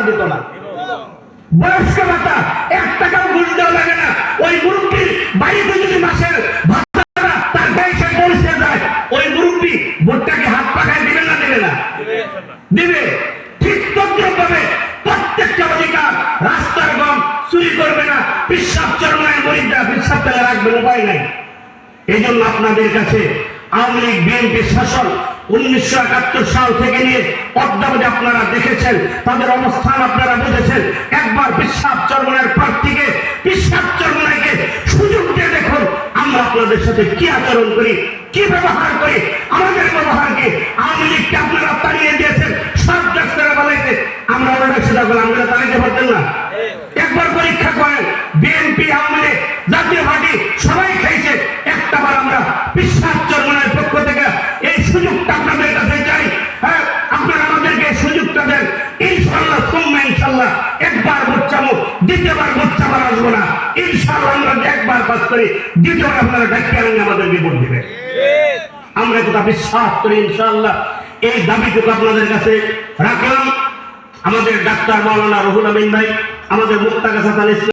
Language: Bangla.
দিত না। বয়স্ক ভাতা 1 টাকাও ঘুষ দেওয়া লাগে না। ওই মুরব্বীর বাড়িতে যদি মাসের ভাতাটা তার বয়সে পৌঁছে যায়, ওই মুরব্বী ভোটটাকে হাত পাখায় দিবে না দিবে না? দিবে। ঠিক তদ্রুপভাবে প্রত্যেকটা অধিকার, রাস্তার গম চুরি করবে না, পেশাব চরমায় মরিদা পেশাব ফেলে রাখবে, উপায় নাই। এই জন্য আপনাদের কাছে আওয়ামী লীগ বিএনপির শাসন 1971 সাল থেকে নিয়ে অদ্যাবধি আপনারা দেখেছেন, তাদের অবস্থান আপনারা বুঝেছেন। একবার পেশাব চরমায়ের প্রার্থীকে, পেশাব চরমায়কে সুযোগ দিয়ে দেখুন আমরা আপনাদের সাথে কি আচরণ করি, কি ব্যবহার করি। আমাদের ব্যবহারকে আওয়ামী লীগকে আপনারা তাড়িয়ে দিয়েছেন, সব ডাক্তাররা বলেছে আমরা ওনাদের সেটা করলাম, আমরা তাড়িয়ে পারতেন না। একবার পরীক্ষা করেন, বিএনপি আওয়ামী লীগ জাতীয় পার্টি সবাই খাইছে, একটাবার আমরা পেশাব চরমায়ের পক্ষ থেকে এই সুযোগটা আপনাদের কাছে চাই। হ্যাঁ, আপনারা আমাদেরকে এই সুযোগটা দেন, ইনশাআল্লাহ সুম্মা ইনশাআল্লাহ একবার ভোট চাবো, দ্বিতীয়বার ভোট চাবার আসবো না। ইনশাআল্লাহ আমরা একবার পাস করি, দ্বিতীয়বার আপনারা ডাক্তার আমাদেরকে ভোট দিবেন। আমরা কথা বিশ্বাস করি ইনশাআল্লাহ। এই দাবিটুকু আপনাদের কাছে রাখলাম। আমাদের ডাক্তার মাওলানা রুহুল আমিন ভাই, আমাদের মুক্তাগাছা